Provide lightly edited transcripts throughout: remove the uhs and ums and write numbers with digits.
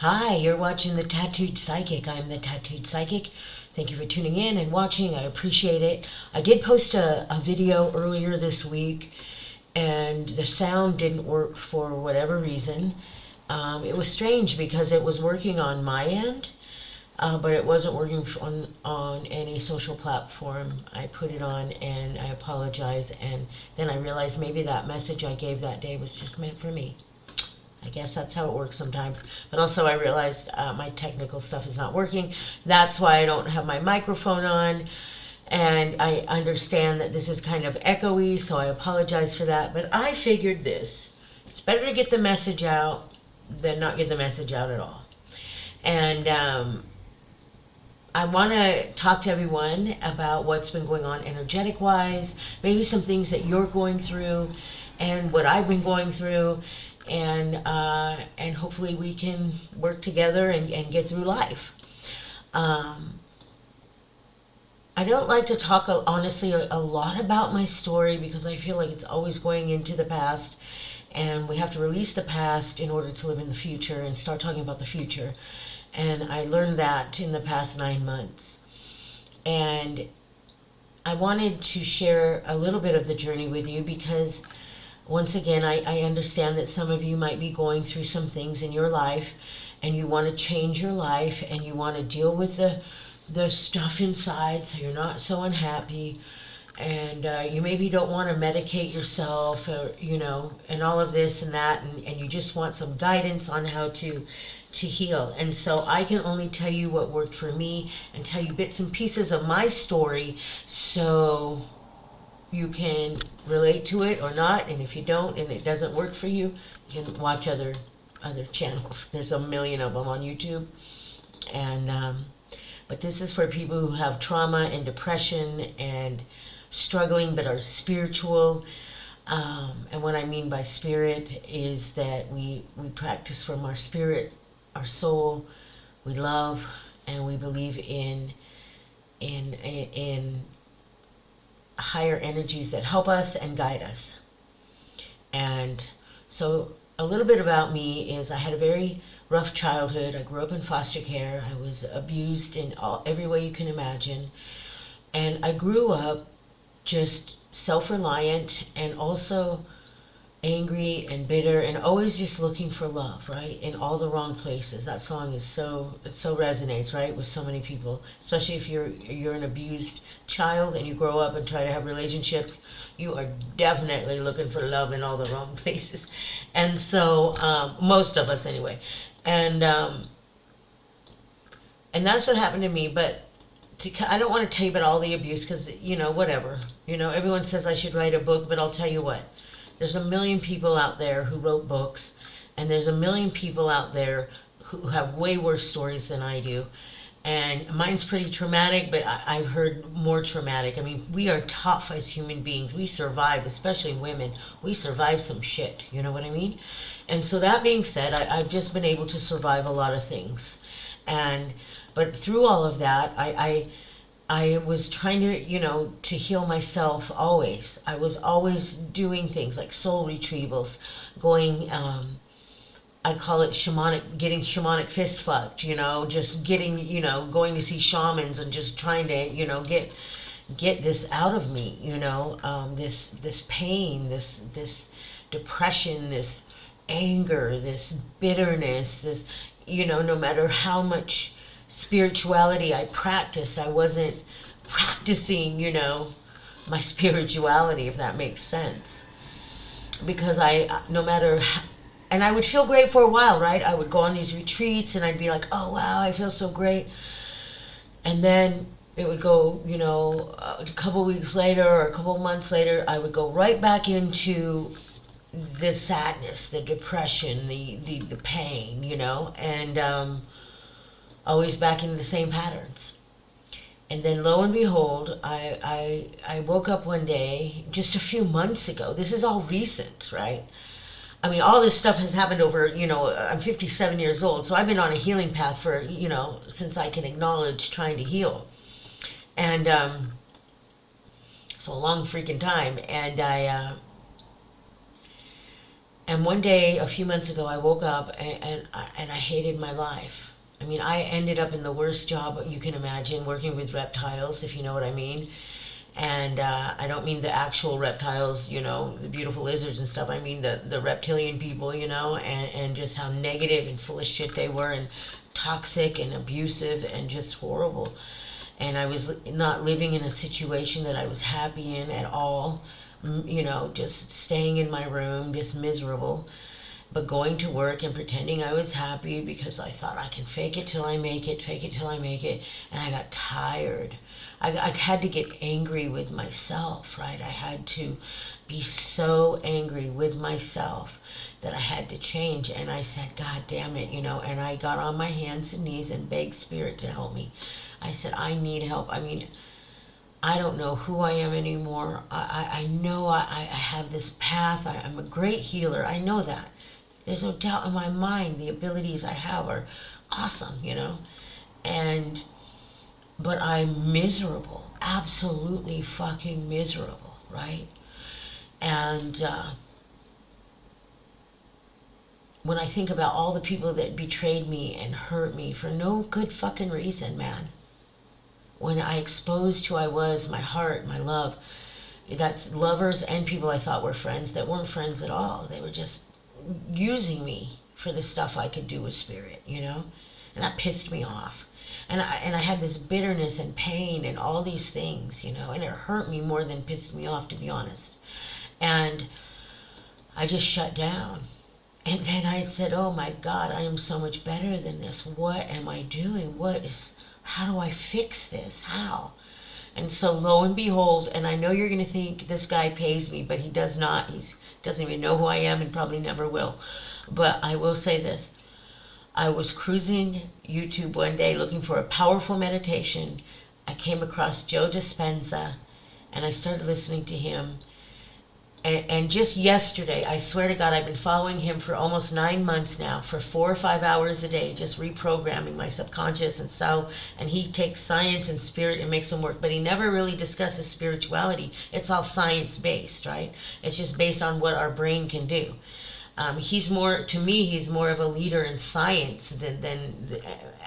Hi, you're watching The Tattooed Psychic. I'm The Tattooed Psychic. Thank you for tuning in and watching. I appreciate it. I did post a video earlier this week, and the sound didn't work for whatever reason. It was strange because it was working on my end, but it wasn't working on any social platform. I put it on and I apologize, and then I realized maybe that message I gave that day was just meant for me. I guess that's how it works sometimes. But also I realized my technical stuff is not working. That's why I don't have my microphone on. And I understand that this is kind of echoey, so I apologize for that. But I figured this. It's better to get the message out than not get the message out at all. And I want to talk to everyone about what's been going on energetic-wise, maybe some things that you're going through and what I've been going through, and hopefully we can work together and get through life. I don't like to talk honestly a lot about my story because I feel like it's always going into the past, and we have to release the past in order to live in the future and start talking about the future. And I learned that in the past 9 months. And I wanted to share a little bit of the journey with you because once again, I understand that some of you might be going through some things in your life and you want to change your life and you want to deal with the stuff inside so you're not so unhappy, and you maybe don't want to medicate yourself, or, and all of this and that, and you just want some guidance on how to heal. And so I can only tell you what worked for me and tell you bits and pieces of my story so you can relate to it or not. And if you don't and it doesn't work for you, you can watch other channels. There's a million of them on YouTube. And but this is for people who have trauma and depression and struggling but are spiritual. And what I mean by spirit is that we practice from our spirit, our soul. We love and we believe in higher energies that help us and guide us. And so a little bit about me is I had a very rough childhood. I grew up in foster care. I was abused in every way you can imagine. And I grew up just self-reliant and also angry and bitter and always just looking for love, right? In all the wrong places. That song is it so resonates, right? With so many people, especially if you're an abused child and you grow up and try to have relationships, you are definitely looking for love in all the wrong places. And so, most of us anyway. And that's what happened to me, but I don't want to tell you about all the abuse because, whatever. Everyone says I should write a book, but I'll tell you what. There's a million people out there who wrote books, and there's a million people out there who have way worse stories than I do. And mine's pretty traumatic, but I've heard more traumatic. I mean, we are tough as human beings. We survive, especially women. We survive some shit, you know what I mean? And so that being said, I've just been able to survive a lot of things. But through all of that, I was trying to heal myself always. I was always doing things like soul retrievals, going, I call it getting shamanic fist fucked, just getting, going to see shamans and just trying to, get this out of me, this pain, this depression, this anger, this bitterness, this, no matter how much spirituality I practiced, I wasn't practicing, my spirituality, if that makes sense. Because no matter how, and I would feel great for a while, right? I would go on these retreats and I'd be like, oh wow, I feel so great. And then it would go, a couple weeks later or a couple months later, I would go right back into the sadness, the depression, the pain, and always back into the same patterns. And then lo and behold, I woke up one day just a few months ago. This is all recent, right? I mean, all this stuff has happened over, I'm 57 years old, so I've been on a healing path for, since I can acknowledge trying to heal. And so a long freaking time. And And one day, a few months ago, I woke up and I hated my life. I mean, I ended up in the worst job you can imagine, working with reptiles, if you know what I mean. And I don't mean the actual reptiles, you know, the beautiful lizards and stuff. I mean the reptilian people, you know, and just how negative and full of shit they were, and toxic and abusive and just horrible. And I was not living in a situation that I was happy in at all. You know, just staying in my room, just miserable, but going to work and pretending I was happy because I thought I can fake it till I make it, fake it till I make it. And I got tired. I had to get angry with myself, right? I had to be so angry with myself that I had to change. And I said, God damn it, you know, and I got on my hands and knees and begged Spirit to help me. I said, I need help. I mean, I don't know who I am anymore. I know I have this path. I'm a great healer. I know that. There's no doubt in my mind the abilities I have are awesome, you know. But I'm miserable. Absolutely fucking miserable, right? And when I think about all the people that betrayed me and hurt me for no good fucking reason, man. When I exposed who I was, my heart, my love, that's lovers and people I thought were friends that weren't friends at all. They were just using me for the stuff I could do with Spirit, you know? And that pissed me off. And I had this bitterness and pain and all these things, you know, and it hurt me more than pissed me off, to be honest. And I just shut down. And then I said, oh my God, I am so much better than this. What am I doing? How do I fix this? How? And so lo and behold, and I know you're going to think this guy pays me, but he does not. He doesn't even know who I am and probably never will. But I will say this. I was cruising YouTube one day looking for a powerful meditation. I came across Joe Dispenza and I started listening to him. And just yesterday, I swear to God, I've been following him for almost 9 months now, for 4 or 5 hours a day, just reprogramming my subconscious and self. And he takes science and spirit and makes them work, but he never really discusses spirituality. It's all science-based, right? It's just based on what our brain can do. He's more, to me, he's more of a leader in science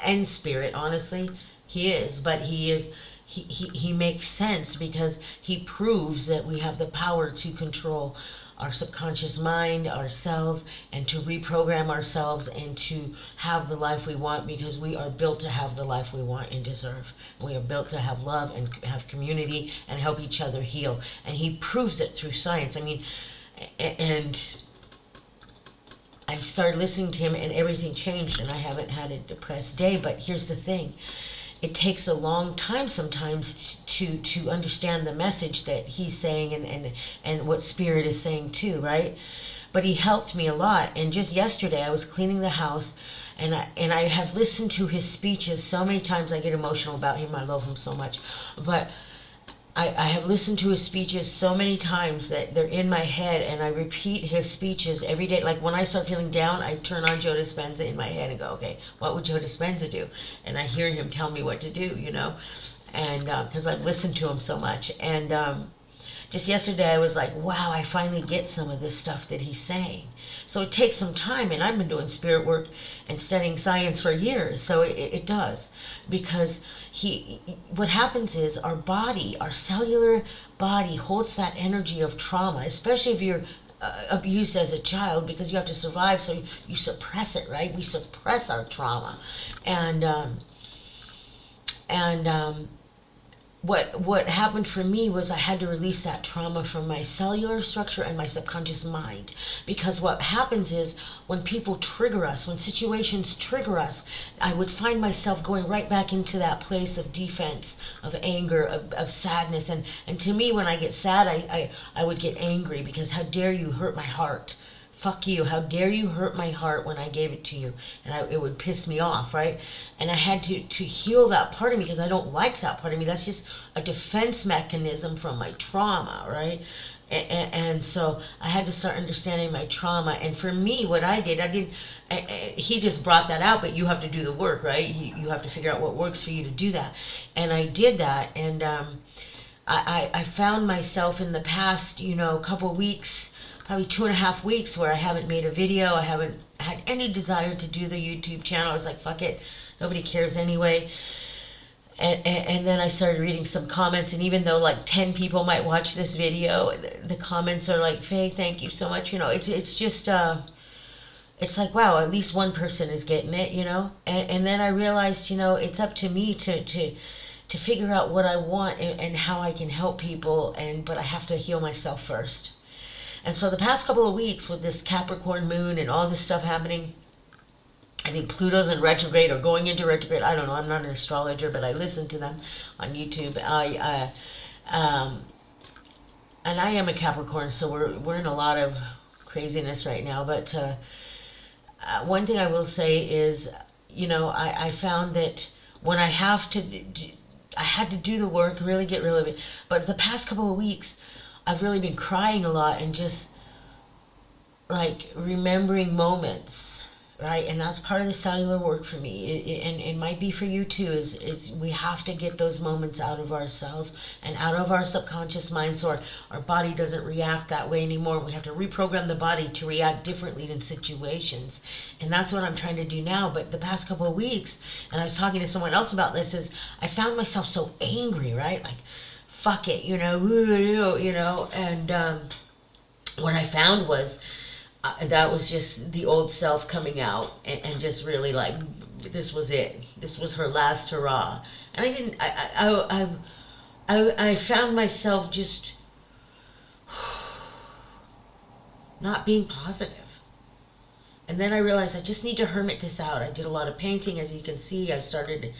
and spirit, honestly. He is, but he makes sense because he proves that we have the power to control our subconscious mind, our cells, and to reprogram ourselves and to have the life we want, because we are built to have the life we want and deserve. We are built to have love and have community and help each other heal. And he proves it through science. I mean, and I started listening to him and everything changed, and I haven't had a depressed day. But here's the thing. It takes a long time sometimes to understand the message that he's saying and what Spirit is saying too, right? But he helped me a lot. And just yesterday I was cleaning the house, and I have listened to his speeches so many times. I get emotional about him. I love him so much. But I have listened to his speeches so many times that they're in my head, and I repeat his speeches every day. Like when I start feeling down, I turn on Joe Dispenza in my head and go, okay, what would Joe Dispenza do? And I hear him tell me what to do, you know, and because I've listened to him so much. And just yesterday I was like, wow, I finally get some of this stuff that he's saying. So it takes some time, and I've been doing spirit work and studying science for years, so it does. Because what happens is our body, our cellular body holds that energy of trauma, especially if you're abused as a child, because you have to survive, so you suppress it, right? We suppress our trauma. And what happened for me was I had to release that trauma from my cellular structure and my subconscious mind. Because what happens is when people trigger us, when situations trigger us, I would find myself going right back into that place of defense, of anger, of sadness. And to me, when I get sad, I would get angry, because how dare you hurt my heart? Fuck you, how dare you hurt my heart when I gave it to you? And it would piss me off, right? And I had to heal that part of me, because I don't like that part of me. That's just a defense mechanism from my trauma, right? And so I had to start understanding my trauma. And for me, what I did, he just brought that out, but you have to do the work, right? You have to figure out what works for you to do that. And I did that, and I found myself in the past, couple weeks, probably 2.5 weeks where I haven't made a video. I haven't had any desire to do the YouTube channel. I was like, fuck it, nobody cares anyway. And then I started reading some comments, and even though like 10 people might watch this video, the comments are like, Faye, thank you so much. It's just, it's like, wow, at least one person is getting it, And then I realized, it's up to me to figure out what I want and how I can help people, but I have to heal myself first. And so the past couple of weeks with this Capricorn moon and all this stuff happening, I think Pluto's in retrograde or going into retrograde. I don't know. I'm not an astrologer, but I listen to them on YouTube. And I am a Capricorn, so we're in a lot of craziness right now. But one thing I will say is, I found that when I have to, I had to do the work, really get rid of it. But the past couple of weeks, I've really been crying a lot and just like remembering moments. Right, and that's part of the cellular work for me, and it might be for you too. Is we have to get those moments out of ourselves and out of our subconscious mind, so our body doesn't react that way anymore. We have to reprogram the body to react differently in situations, and that's what I'm trying to do now. But the past couple of weeks, and I was talking to someone else about this, is I found myself so angry, right? Like, fuck it, and what I found was. That was just the old self coming out and just really like, this was it. This was her last hurrah. And I found myself just not being positive. And then I realized I just need to hermit this out. I did a lot of painting, as you can see. I started,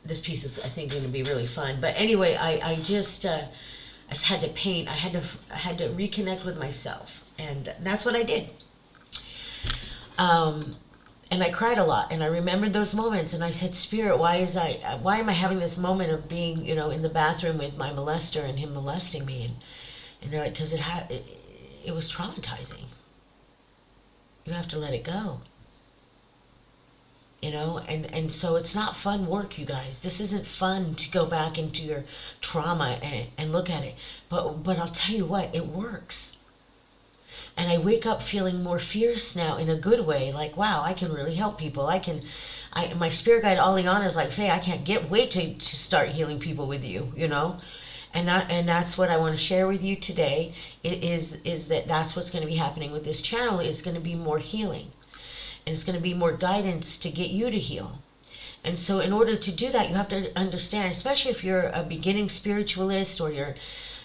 this piece is, I think, going to be really fun. But anyway, I just had to paint. I had to reconnect with myself. And that's what I did. And I cried a lot, and I remembered those moments, and I said, Spirit, why am I having this moment of being, in the bathroom with my molester and him molesting me? And they're like, because it was traumatizing. You have to let it go. And so it's not fun work, you guys. This isn't fun to go back into your trauma and look at it. But I'll tell you what, it works. And I wake up feeling more fierce now in a good way. Like, wow, I can really help people. My spirit guide Aliana is like, Faye, I can't wait to start healing people with you, And that's what I want to share with you today. Is that's what's going to be happening with this channel. Is going to be more healing, and it's going to be more guidance to get you to heal. And so, in order to do that, you have to understand, especially if you're a beginning spiritualist or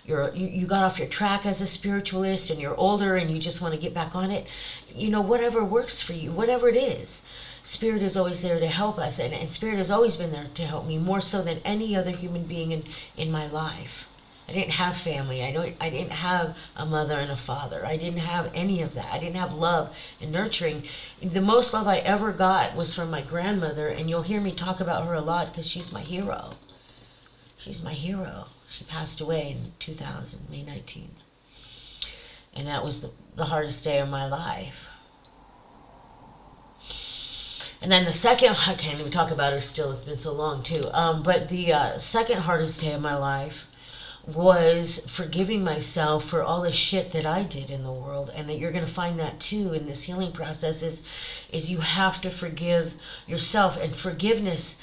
you got off your track as a spiritualist and you're older and you just want to get back on it, whatever works for you, whatever it is. Spirit is always there to help us, and Spirit has always been there to help me, more so than any other human being in my life. I didn't have family. I didn't have a mother and a father. I didn't have any of that. I didn't have love and nurturing. The most love I ever got was from my grandmother, and you'll hear me talk about her a lot because she's my hero. She's my hero. She passed away in 2000, May 19th. And that was the hardest day of my life. And then the second, I can't even talk about her still, it's been so long too. But the second hardest day of my life was forgiving myself for all the shit that I did in the world. And that you're going to find that too in this healing process is you have to forgive yourself. And forgiveness,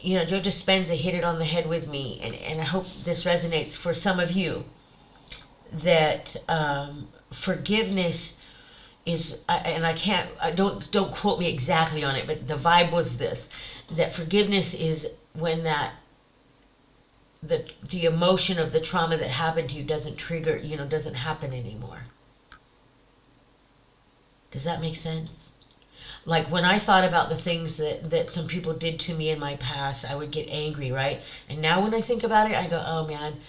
Joe Dispenza hit it on the head with me, and I hope this resonates for some of you, that forgiveness is, and don't quote me exactly on it, but the vibe was this, that forgiveness is when the emotion of the trauma that happened to you doesn't trigger, doesn't happen anymore. Does that make sense? Like when I thought about the things that some people did to me in my past, I would get angry, right? And now when I think about it, I go, oh man,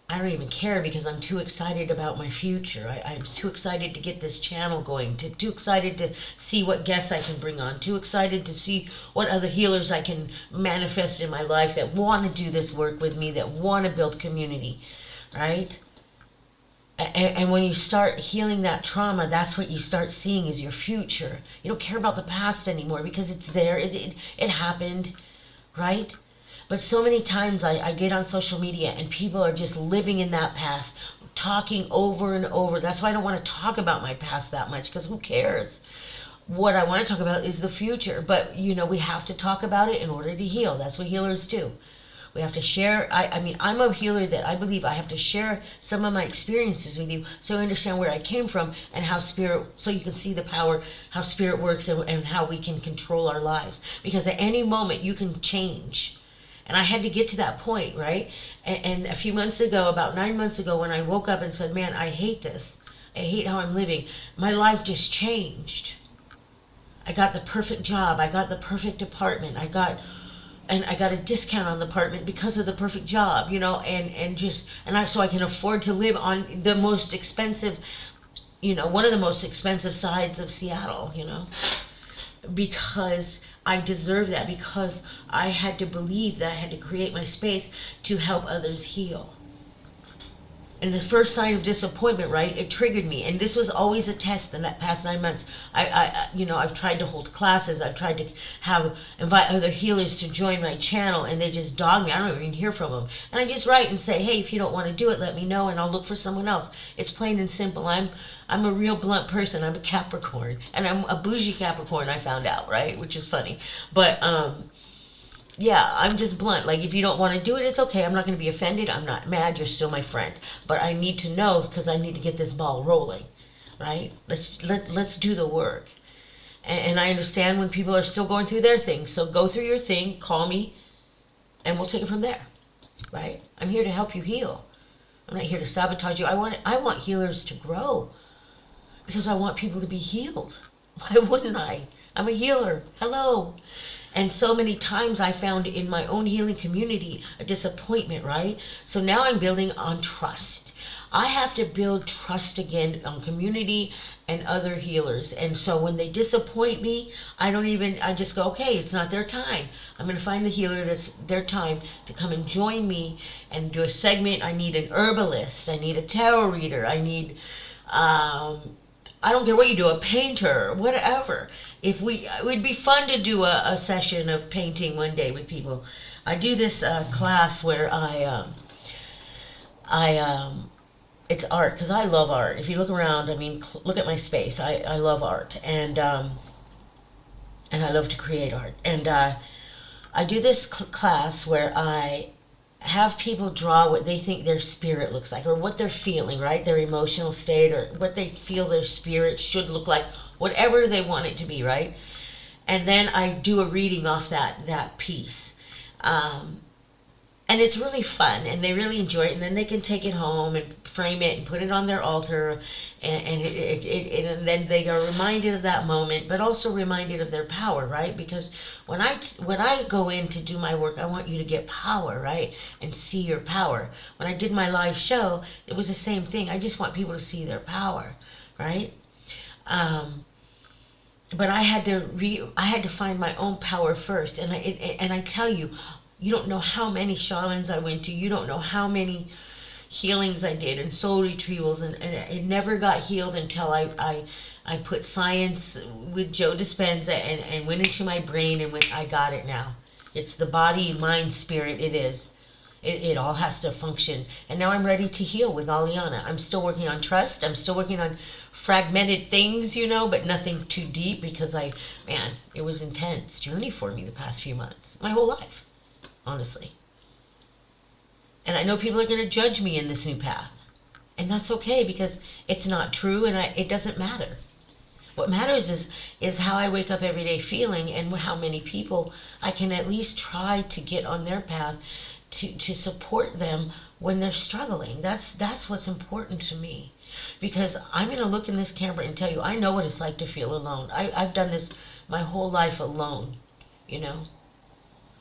I don't even care because I'm too excited about my future. I'm too excited to get this channel going, too excited to see what guests I can bring on, too excited to see what other healers I can manifest in my life that want to do this work with me, that want to build community, right? And when you start healing that trauma, that's what you start seeing is your future. You don't care about the past anymore because it's there. It happened, right? But so many times I get on social media and people are just living in that past, talking over and over. That's why I don't want to talk about my past that much, because who cares? What I want to talk about is the future. But, we have to talk about it in order to heal. That's what healers do. We have to share. I mean, I'm a healer that I believe I have to share some of my experiences with you so you understand where I came from and how spirit, so you can see the power, how spirit works, and how we can control our lives. Because at any moment you can change. And I had to get to that point, right? And a few months ago, about 9 months ago, when I woke up and said, man, I hate this. I hate how I'm living. My life just changed. I got the perfect job. I got the perfect apartment. I got a discount on the apartment because of the perfect job, so I can afford to live on the most expensive, one of the most expensive sides of Seattle, because I deserve that, because I had to believe that I had to create my space to help others heal. And the first sign of disappointment, right, it triggered me. And this was always a test in that past 9 months. I've tried to hold classes. I've tried to invite other healers to join my channel, and they just dog me. I don't even hear from them. And I just write and say, hey, if you don't want to do it, let me know, and I'll look for someone else. It's plain and simple. I'm a real blunt person. I'm a Capricorn. And I'm a bougie Capricorn, I found out, right, which is funny. But, yeah, I'm just blunt. Like, if you don't want to do it, it's okay. I'm not going to be offended. I'm not mad. You're still my friend. But I need to know, because I need to get this ball rolling, right? Let's do the work. And I understand when people are still going through their thing. So go through your thing, call me, and we'll take it from there, right? I'm here to help you heal. I'm not here to sabotage you. I want healers to grow, because I want people to be healed. Why wouldn't I? I'm a healer. Hello. And so many times I found in my own healing community a disappointment, right? So now I'm building on trust. I have to build trust again on community and other healers. And so when they disappoint me, I just go, okay, it's not their time. I'm going to find the healer that's their time to come and join me and do a segment. I need an herbalist. I need a tarot reader. I need, I don't care what you do, a painter, whatever. It would be fun to do a session of painting one day with people. I do this class where it's art, because I love art. If you look around, look at my space. I love art, and I love to create art. And I do this class where I have people draw what they think their spirit looks like, or what they're feeling, right? Their emotional state, or what they feel their spirit should look like, whatever they want it to be, right? And then I do a reading off that piece. And it's really fun, and they really enjoy it, and then they can take it home and frame it and put it on their altar, and then they are reminded of that moment, but also reminded of their power, right? Because when I go in to do my work, I want you to get power, right? And see your power. When I did my live show, it was the same thing. I just want people to see their power, right? But I had to find my own power first, and I tell you, you don't know how many shamans I went to. You don't know how many healings I did, and soul retrievals, and it never got healed until I put science with Joe Dispenza and went into my brain, and I got it now. It's the body, mind, spirit. It is. It all has to function. And now I'm ready to heal with Aliana. I'm still working on trust. I'm still working on fragmented things, but nothing too deep, because it was intense journey for me the past few months. My whole life, honestly. And I know people are going to judge me in this new path. And that's okay, because it's not true, and it doesn't matter. What matters is how I wake up every day feeling, and how many people I can at least try to get on their path to support them when they're struggling. That's what's important to me. Because I'm going to look in this camera and tell you, I know what it's like to feel alone. I've done this my whole life alone,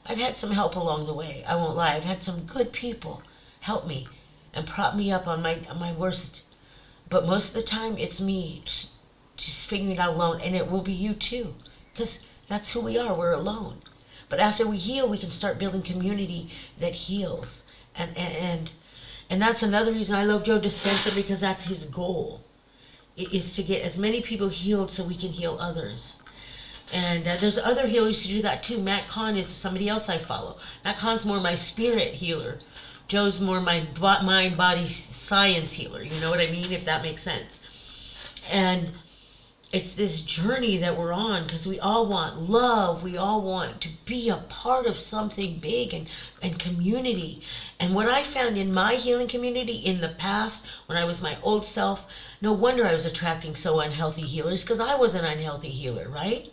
I've had some help along the way. I won't lie. I've had some good people help me and prop me up on my worst. But most of the time, it's me just figuring it out alone. And it will be you too. Because that's who we are. We're alone. But after we heal, we can start building community that heals. And that's another reason I love Joe Dispenza, because that's his goal. It is to get as many people healed so we can heal others. And there's other healers who do that too. Matt Kahn is somebody else I follow. Matt Kahn's more my spirit healer. Joe's more my mind, body, science healer. You know what I mean? If that makes sense. And it's this journey that we're on because we all want love. We all want to be a part of something big and community. And what I found in my healing community in the past, when I was my old self, no wonder I was attracting so unhealthy healers because I was an unhealthy healer, right?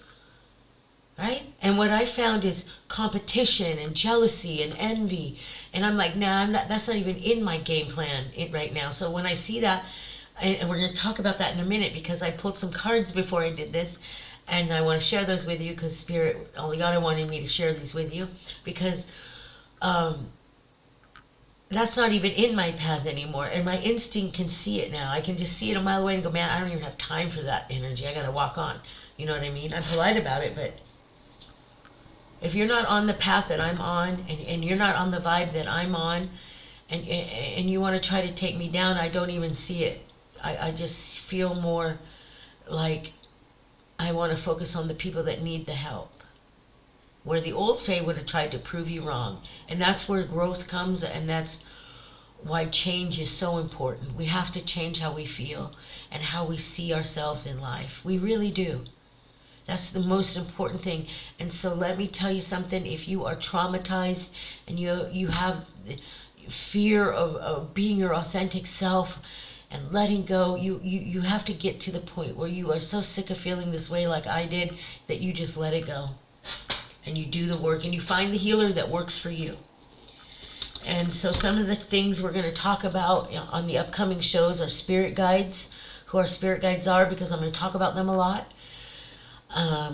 Right? And what I found is competition and jealousy and envy. And I'm like, nah, that's not even in my game plan right now. So when I see that, and we're going to talk about that in a minute because I pulled some cards before I did this, and I want to share those with you because Spirit, Eliana wanted me to share these with you because that's not even in my path anymore, and my instinct can see it now. I can just see it a mile away and go, man, I don't even have time for that energy. I got to walk on. You know what I mean? I'm polite about it, but if you're not on the path that I'm on, and you're not on the vibe that I'm on, and you want to try to take me down, I don't even see it. I just feel more like I want to focus on the people that need the help. Where the old Faye would have tried to prove you wrong. And that's where growth comes, and that's why change is so important. We have to change how we feel and how we see ourselves in life. We really do. That's the most important thing. And so let me tell you something. If you are traumatized and you have fear of being your authentic self and letting go, you have to get to the point where you are so sick of feeling this way like I did that you just let it go. And you do the work and you find the healer that works for you. And so some of the things we're going to talk about on the upcoming shows are spirit guides, who our spirit guides are, because I'm going to talk about them a lot.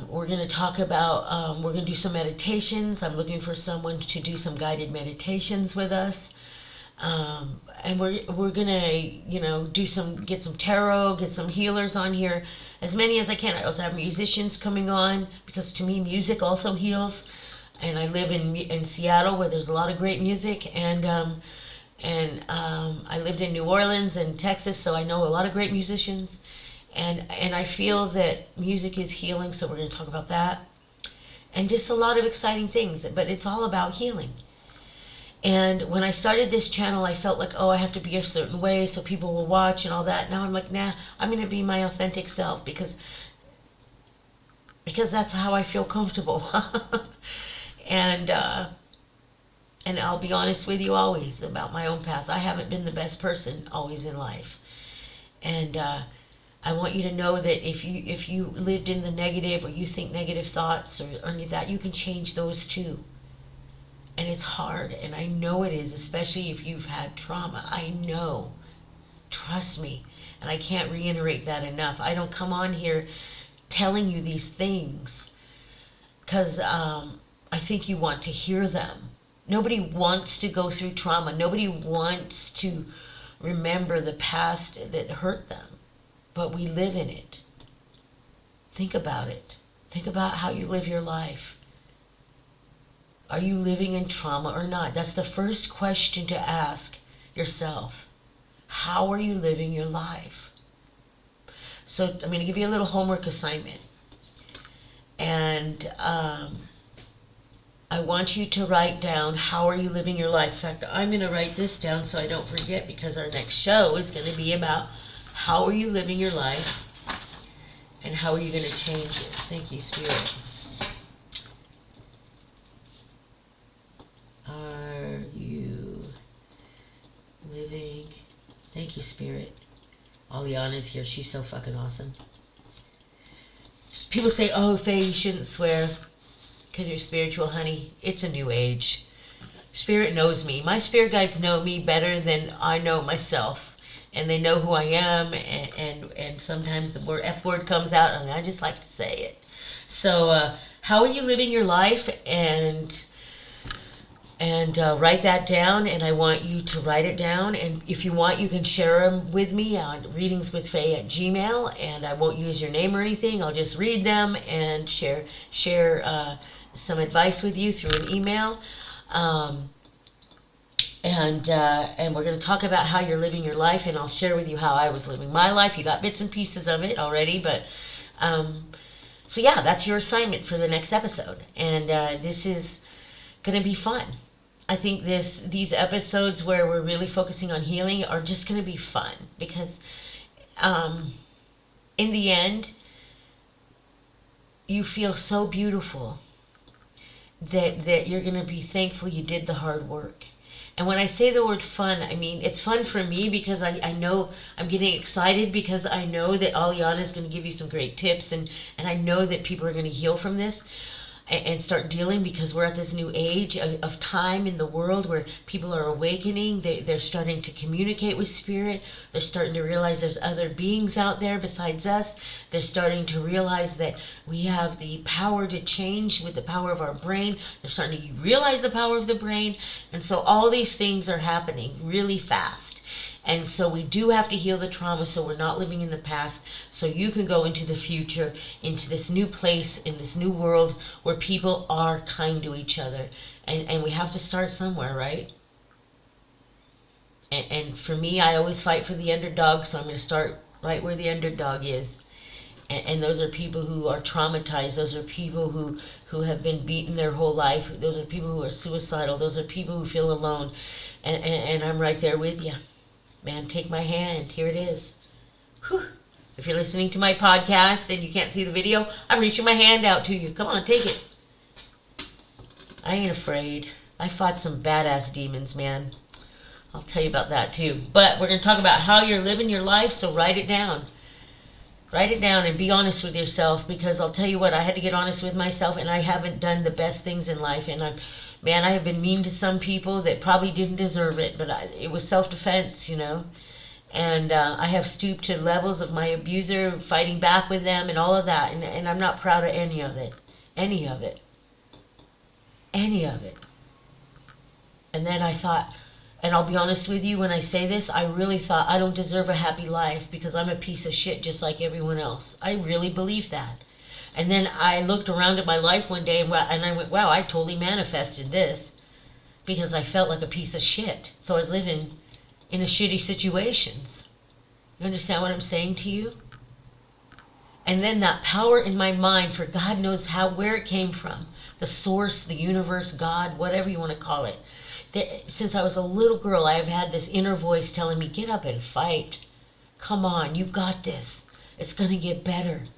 We're going to talk about, we're going to do some meditations. I'm looking for someone to do some guided meditations with us. And we're going to, get some tarot, get some healers on here, as many as I can. I also have musicians coming on, because to me, music also heals. And I live in Seattle, where there's a lot of great music. And I lived in New Orleans and Texas, so I know a lot of great musicians. And I feel that music is healing, so we're going to talk about that. And just a lot of exciting things, but it's all about healing. And when I started this channel, I felt like, oh, I have to be a certain way so people will watch and all that. Now I'm like, nah, I'm going to be my authentic self because that's how I feel comfortable. And I'll be honest with you always about my own path. I haven't been the best person always in life. And I want you to know that if you lived in the negative, or you think negative thoughts or any of that, you can change those too. And it's hard, and I know it is, especially if you've had trauma. I know. Trust me. And I can't reiterate that enough. I don't come on here telling you these things because I think you want to hear them. Nobody wants to go through trauma. Nobody wants to remember the past that hurt them. But we live in it. Think about it. Think about how you live your life. Are you living in trauma or not? That's the first question to ask yourself. How are you living your life? So I'm going to give you a little homework assignment. And I want you to write down, how are you living your life? In fact, I'm going to write this down so I don't forget, because our next show is going to be about how are you living your life and how are you going to change it. Thank you, Spirit. Are you living? Thank you, Spirit. Aliana's here. She's so fucking awesome. People say, oh, Faye, you shouldn't swear because you're spiritual, honey. It's a new age. Spirit knows me. My spirit guides know me better than I know myself. And they know who I am. And sometimes the word F word comes out, and I just like to say it. So how are you living your life? And write that down, and I want you to write it down, and if you want, you can share them with me on readingswithfaye@gmail, and I won't use your name or anything. I'll just read them and share some advice with you through an email, and we're going to talk about how you're living your life, and I'll share with you how I was living my life. You got bits and pieces of it already, but so yeah, that's your assignment for the next episode, and this is going to be fun. I think these episodes where we're really focusing on healing are just going to be fun because in the end, you feel so beautiful that you're going to be thankful you did the hard work. And when I say the word fun, I mean it's fun for me because I know I'm getting excited because I know that Aliana is going to give you some great tips, and I know that people are going to heal from this and start dealing, because we're at this new age of time in the world where people are awakening. They're starting to communicate with spirit. They're starting to realize there's other beings out there besides us. They're starting to realize that we have the power to change with the power of our brain. They're starting to realize the power of the brain. And so all these things are happening really fast. And so we do have to heal the trauma so we're not living in the past, so you can go into the future, into this new place, in this new world where people are kind to each other. And we have to start somewhere, right? And for me, I always fight for the underdog, so I'm going to start right where the underdog is. And those are people who are traumatized. Those are people who have been beaten their whole life. Those are people who are suicidal. Those are people who feel alone. And I'm right there with you. Man, take my hand. Here it is. Whew. If you're listening to my podcast and you can't see the video, I'm reaching my hand out to you. Come on, take it. I ain't afraid. I fought some badass demons, man. I'll tell you about that too. But we're going to talk about how you're living your life, so write it down. Write it down and be honest with yourself, because I'll tell you what, I had to get honest with myself, and I haven't done the best things in life, and I have been mean to some people that probably didn't deserve it, but it was self-defense, you know. And I have stooped to levels of my abuser, fighting back with them and all of that, and I'm not proud of any of it. Any of it. Any of it. And then I thought, and I'll be honest with you when I say this, I really thought I don't deserve a happy life because I'm a piece of shit just like everyone else. I really believed that. And then I looked around at my life one day and I went, wow, I totally manifested this because I felt like a piece of shit. So I was living in a shitty situations. You understand what I'm saying to you? And then that power in my mind, for God knows where it came from, the source, the universe, God, whatever you want to call it. Since I was a little girl, I have had this inner voice telling me, get up and fight. Come on, you got this. It's going to get better.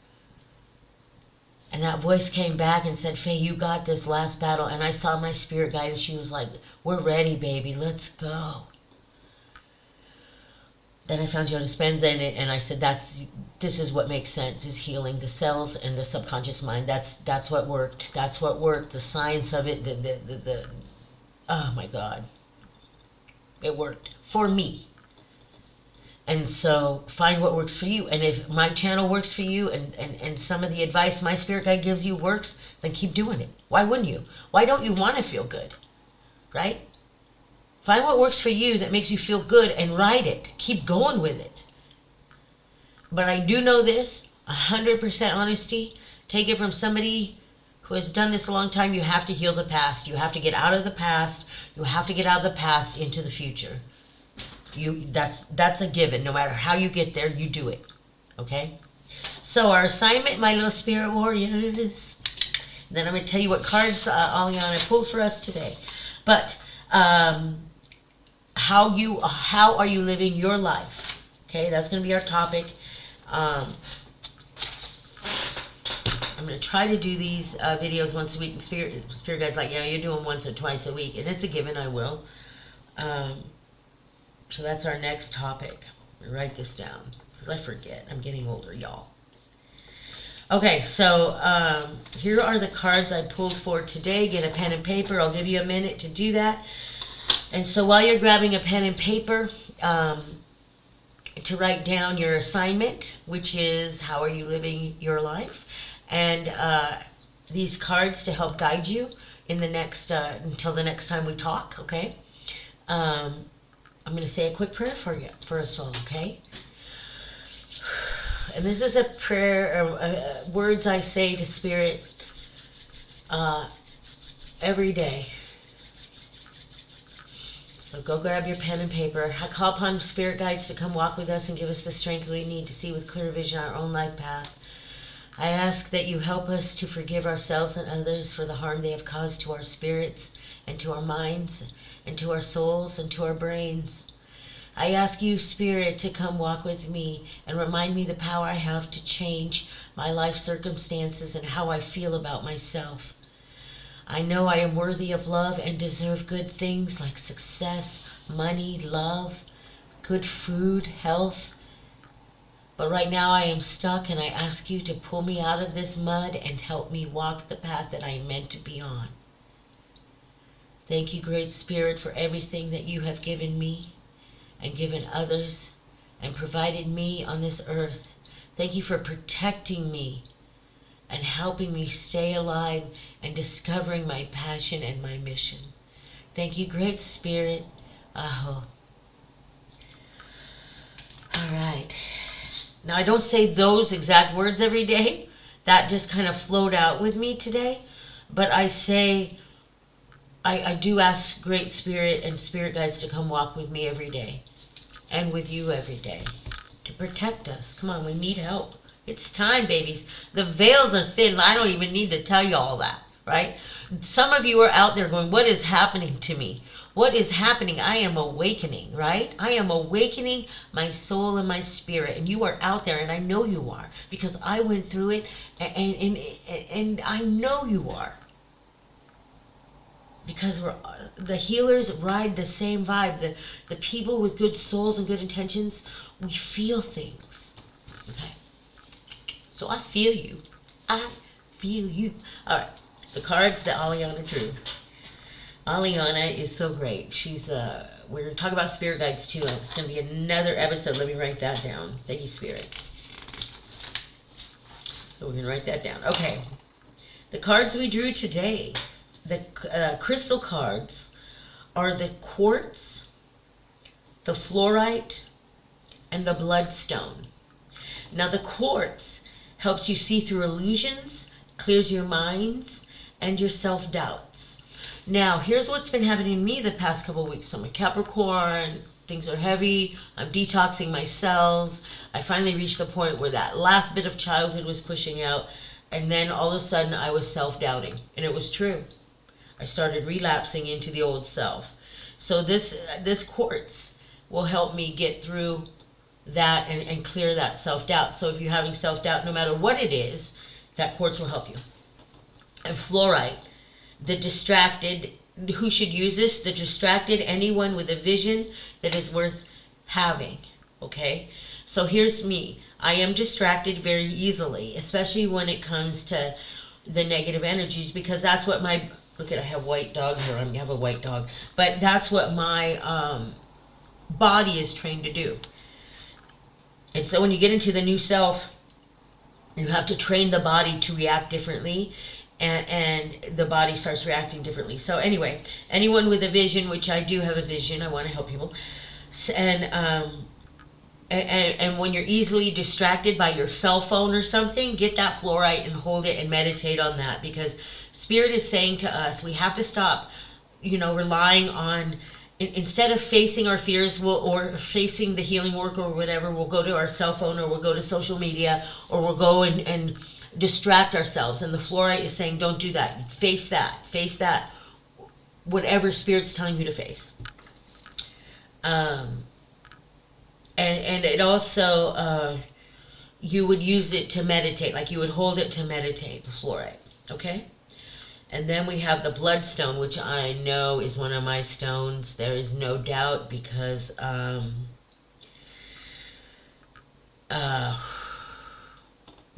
And that voice came back and said, Faye, you got this last battle. And I saw my spirit guide, and she was like, we're ready, baby. Let's go. Then I found Joe Dispenza in it, and I said, this is what makes sense, is healing the cells and the subconscious mind. That's what worked. That's what worked. The science of it, oh my God. It worked for me. And so find what works for you. And if my channel works for you and some of the advice my spirit guide gives you works, then keep doing it. Why wouldn't you? Why don't you want to feel good? Right? Find what works for you that makes you feel good and ride it. Keep going with it. But I do know this, 100% honesty. Take it from somebody who has done this a long time. You have to heal the past. You have to get out of the past. You have to get out of the past into the future. That's a given. No matter how you get there, you do it. Okay? So our assignment, my little spirit warriors. Then I'm going to tell you what cards Aliana pulled for us today. But how are you living your life? Okay, that's going to be our topic. I'm going to try to do these videos once a week. Spirit Guide's like, yeah, you're doing once or twice a week. And it's a given, I will. So that's our next topic. Write this down, because I forget. I'm getting older, y'all. Okay, so here are the cards I pulled for today. Get a pen and paper. I'll give you a minute to do that. And so while you're grabbing a pen and paper, to write down your assignment, which is how are you living your life, and these cards to help guide you in the next until the next time we talk. Okay. I'm going to say a quick prayer for us all, okay? And this is a prayer, words I say to Spirit every day. So go grab your pen and paper. I call upon Spirit Guides to come walk with us and give us the strength we need to see with clear vision our own life path. I ask that you help us to forgive ourselves and others for the harm they have caused to our spirits and to our minds and to our souls and to our brains. I ask you, Spirit, to come walk with me and remind me the power I have to change my life circumstances and how I feel about myself. I know I am worthy of love and deserve good things like success, money, love, good food, health. But right now I am stuck, and I ask you to pull me out of this mud and help me walk the path that I am meant to be on. Thank you, Great Spirit, for everything that you have given me and given others and provided me on this earth. Thank you for protecting me and helping me stay alive and discovering my passion and my mission. Thank you, Great Spirit. Aho. All right. Now, I don't say those exact words every day. That just kind of flowed out with me today. But I say, I do ask Great Spirit and Spirit Guides to come walk with me every day. And with you every day. To protect us. Come on, we need help. It's time, babies. The veils are thin. I don't even need to tell you all that, right? Some of you are out there going, what is happening to me? What is happening? I am awakening, right? I am awakening my soul and my spirit. And you are out there, and I know you are. Because I went through it, and I know you are. Because the healers ride the same vibe. The people with good souls and good intentions, we feel things. Okay? So I feel you. I feel you. All right. The cards that Aliana drew. Aliana is so great. She's we're going to talk about spirit guides too. It's going to be another episode. Let me write that down. Thank you, Spirit. So we're going to write that down. Okay. The cards we drew today, the crystal cards, are the Quartz, the Flourite, and the Bloodstone. Now the Quartz helps you see through illusions, clears your minds, and your self-doubts. Now, here's what's been happening to me the past couple of weeks. So I'm a Capricorn, things are heavy, I'm detoxing my cells. I finally reached the point where that last bit of childhood was pushing out, and then all of a sudden I was self-doubting, and it was true. I started relapsing into the old self. So this quartz will help me get through that and clear that self-doubt. So if you're having self-doubt, no matter what it is, that quartz will help you. And fluorite, the distracted, who should use this? The distracted, anyone with a vision that is worth having, okay? So here's me. I am distracted very easily, especially when it comes to the negative energies, because that's what my, look at, I have white dog here, I have a white dog, but that's what my body is trained to do. And so when you get into the new self, you have to train the body to react differently, and the body starts reacting differently. So anyway, anyone with a vision, which I do have a vision, I want to help people, and when you're easily distracted by your cell phone or something, get that fluorite and hold it and meditate on that, because Spirit is saying to us, we have to stop, relying on, instead of facing our fears or facing the healing work or whatever, we'll go to our cell phone or we'll go to social media or we'll go and distract ourselves. And the fluorite is saying, don't do that. Face that. Whatever Spirit's telling you to face. And it also, you would use it to meditate, like you would hold it to meditate, the fluorite, okay? And then we have the Bloodstone, which I know is one of my stones. There is no doubt, because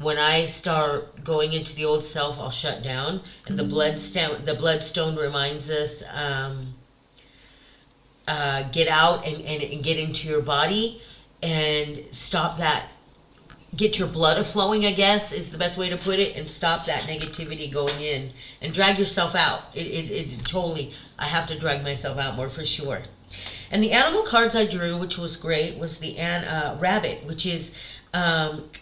when I start going into the old self, I'll shut down. And the Bloodstone reminds us, get out and get into your body and stop that. Get your blood flowing, I guess, is the best way to put it, and stop that negativity going in. And drag yourself out. It totally, I have to drag myself out more for sure. And the animal cards I drew, which was great, was the rabbit, which is,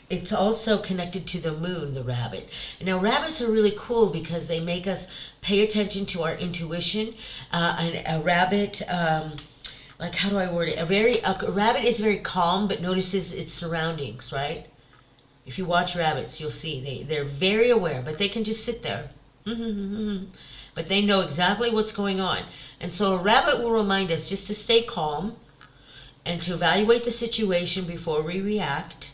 it's also connected to the moon, the rabbit. Now, rabbits are really cool because they make us pay attention to our intuition. And a rabbit, like, how do I word it? A rabbit is very calm, but notices its surroundings, right? If you watch rabbits, you'll see they're very aware, but they can just sit there. But they know exactly what's going on. And so a rabbit will remind us just to stay calm and to evaluate the situation before we react,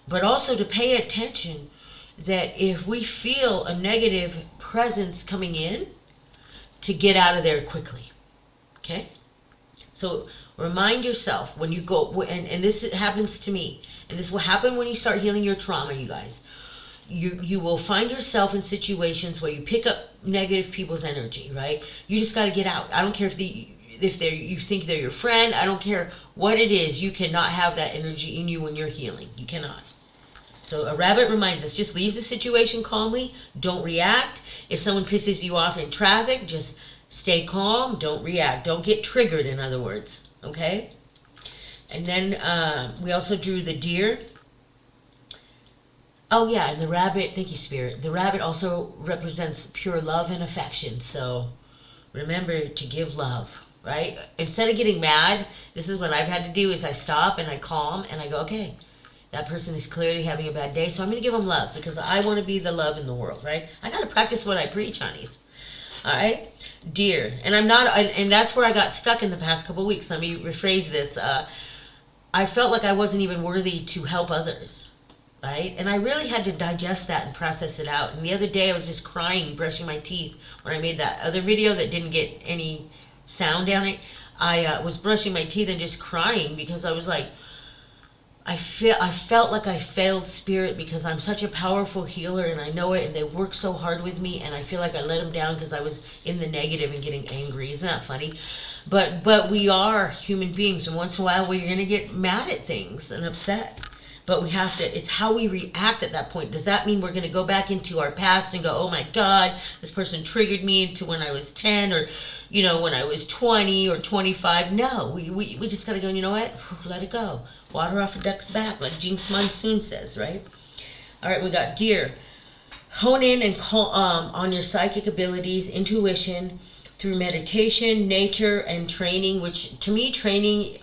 but also to pay attention that if we feel a negative presence coming in, to get out of there quickly. Okay? So remind yourself when you go, and this happens to me, and this will happen when you start healing your trauma, you guys. You will find yourself in situations where you pick up negative people's energy, right? You just got to get out. I don't care if you think they're your friend. I don't care what it is. You cannot have that energy in you when you're healing. You cannot. So a rabbit reminds us, just leave the situation calmly. Don't react. If someone pisses you off in traffic, just stay calm. Don't react. Don't get triggered, in other words. Okay? And then we also drew the deer. Oh yeah, and the rabbit, thank you, Spirit. The rabbit also represents pure love and affection. So remember to give love, right? Instead of getting mad, this is what I've had to do, is I stop and I calm and I go, okay, that person is clearly having a bad day, so I'm going to give them love because I want to be the love in the world, right? I got to practice what I preach, honeys. All right? Deer. And and that's where I got stuck in the past couple of weeks. Let me rephrase this. I felt like I wasn't even worthy to help others. Right? And I really had to digest that and process it out. And the other day I was just crying, brushing my teeth when I made that other video that didn't get any sound on it. I was brushing my teeth and just crying because I was like, I felt like I failed Spirit because I'm such a powerful healer and I know it, and they work so hard with me, and I feel like I let them down because I was in the negative and getting angry. Isn't that funny? But we are human beings, and once in a while we're going to get mad at things and upset. But we have to, it's how we react at that point. Does that mean we're going to go back into our past and go, oh my God, this person triggered me into when I was 10 or, when I was 20 or 25? No, we just got to go, you know what? Let it go. Water off a duck's back, like Jinx Monsoon says, right? All right, we got deer. Hone in and call on your psychic abilities, intuition, through meditation, nature, and training, which to me, training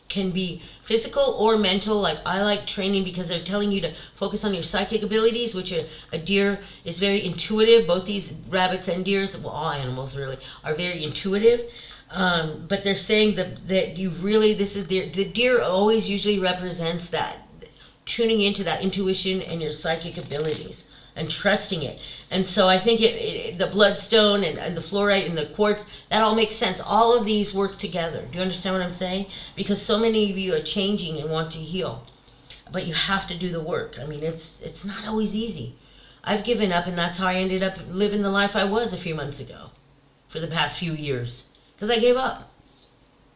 can be physical or mental. Like I like training because they're telling you to focus on your psychic abilities, which a deer is very intuitive. Both these rabbits and deers, well, all animals really, are very intuitive. But they're saying that you really, the deer always usually represents that, tuning into that intuition and your psychic abilities and trusting it. And so I think the Bloodstone and the Flourite and the Quartz, that all makes sense. All of these work together. Do you understand what I'm saying? Because so many of you are changing and want to heal. But you have to do the work. I mean, it's not always easy. I've given up, and that's how I ended up living the life I was a few months ago for the past few years. Because I gave up.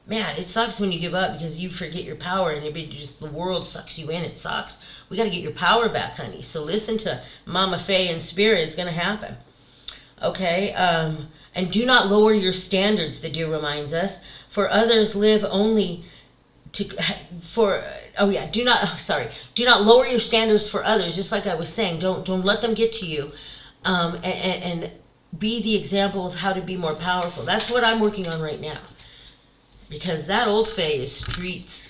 Man, it sucks when you give up because you forget your power and the world sucks you in. It sucks. We got to get your power back, honey. So listen to Mama Faye and Spirit. It's going to happen. Okay? And do not lower your standards, the deer reminds us. For others live only do not lower your standards for others, just like I was saying. Don't let them get to you. And be the example of how to be more powerful. That's what I'm working on right now. Because that old Faye is streets,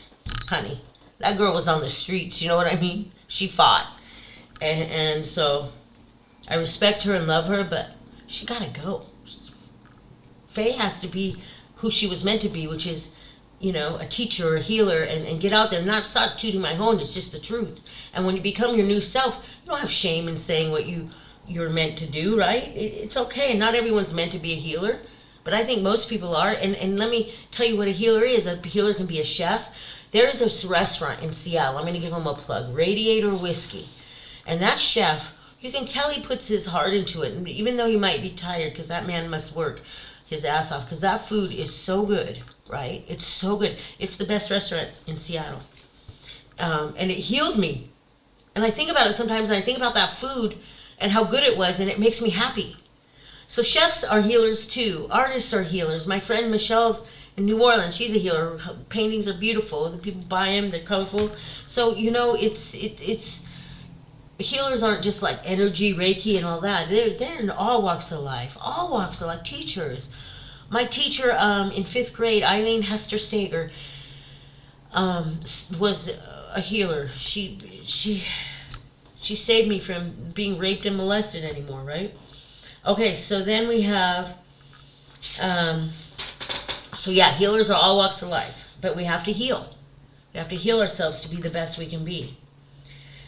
honey. That girl was on the streets, you know what I mean? She fought. And so I respect her and love her, but she gotta go. Faye has to be who she was meant to be, which is, a teacher or a healer, and get out there. Not start tooting my horn, it's just the truth. And when you become your new self, you don't have shame in saying what you're meant to do, right? It's okay. Not everyone's meant to be a healer. But I think most people are, and let me tell you what a healer is. A healer can be a chef. There is a restaurant in Seattle, I'm going to give them a plug, Radiator Whiskey. And that chef, you can tell he puts his heart into it, and even though he might be tired, because that man must work his ass off, because that food is so good, right? It's so good. It's the best restaurant in Seattle. And it healed me. And I think about it sometimes, and I think about that food and how good it was, and it makes me happy. So chefs are healers too. Artists are healers. My friend Michelle's in New Orleans. She's a healer. Her paintings are beautiful. The people buy them. They're colorful. So it's healers aren't just like energy, Reiki, and all that. They're in all walks of life. All walks of life. Teachers. My teacher in 5th grade, Eileen Hester Stager, was a healer. She She saved me from being raped and molested anymore, right? Okay, so then we have, so yeah, healers are all walks of life, but we have to heal. We have to heal ourselves to be the best we can be.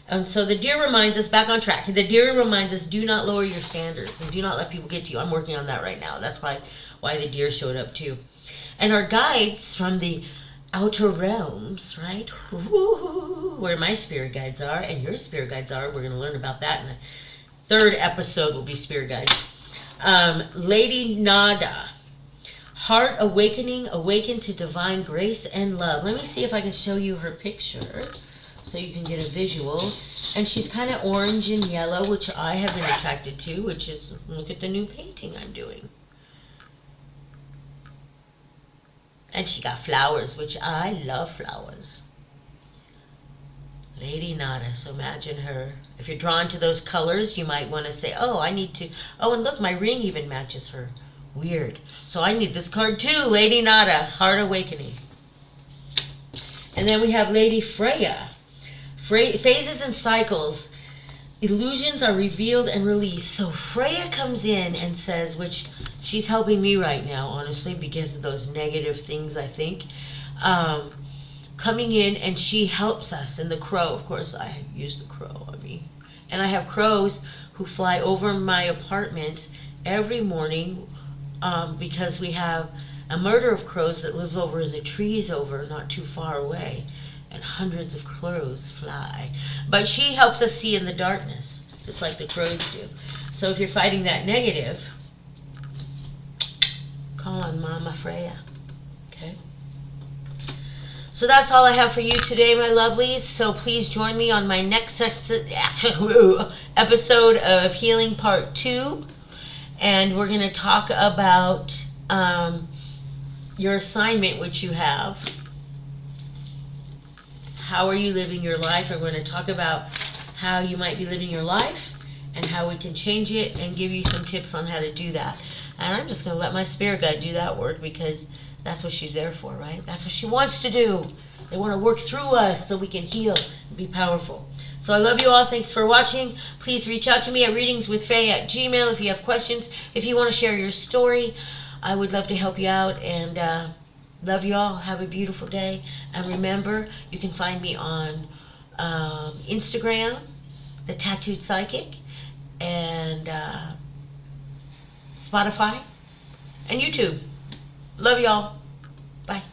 And so the deer reminds us, back on track, the deer reminds us, do not lower your standards and do not let people get to you. I'm working on that right now. That's why the deer showed up too. And our guides from the outer realms, right? Where my spirit guides are and your spirit guides are. We're going to learn about that in the third episode will be spirit guides. Lady Nada. Heart awakening, awaken to divine grace and love. Let me see if I can show you her picture so you can get a visual. And she's kind of orange and yellow, which I have been attracted to, which is, look at the new painting I'm doing. And she got flowers, which I love flowers. Lady Nada, so imagine her. If you're drawn to those colors, you might want to say, oh, I need to, oh, and look, my ring even matches her. Weird. So I need this card too, Lady Nada, Heart Awakening. And then we have Lady Freya. Phases and cycles. Illusions are revealed and released. So Freya comes in and says, which she's helping me right now, honestly, because of those negative things, I think. Coming in and she helps us. And the crow, of course, I use the crow on me. And I have crows who fly over my apartment every morning because we have a murder of crows that live over in the trees over not too far away. And hundreds of crows fly. But she helps us see in the darkness, just like the crows do. So if you're fighting that negative, call on Mama Freya. Okay? So that's all I have for you today, my lovelies. So please join me on my next episode of Healing Part 2. And we're going to talk about your assignment, which you have. How are you living your life? We're going to talk about how you might be living your life and how we can change it and give you some tips on how to do that. And I'm just going to let my spirit guide do that work because that's what she's there for, right? That's what she wants to do. They want to work through us so we can heal and be powerful. So I love you all. Thanks for watching. Please reach out to me at readingswithfaye@gmail.com if you have questions. If you want to share your story, I would love to help you out. And love you all. Have a beautiful day. And remember, you can find me on Instagram, The Tattooed Psychic, and Spotify, and YouTube. Love y'all. Bye.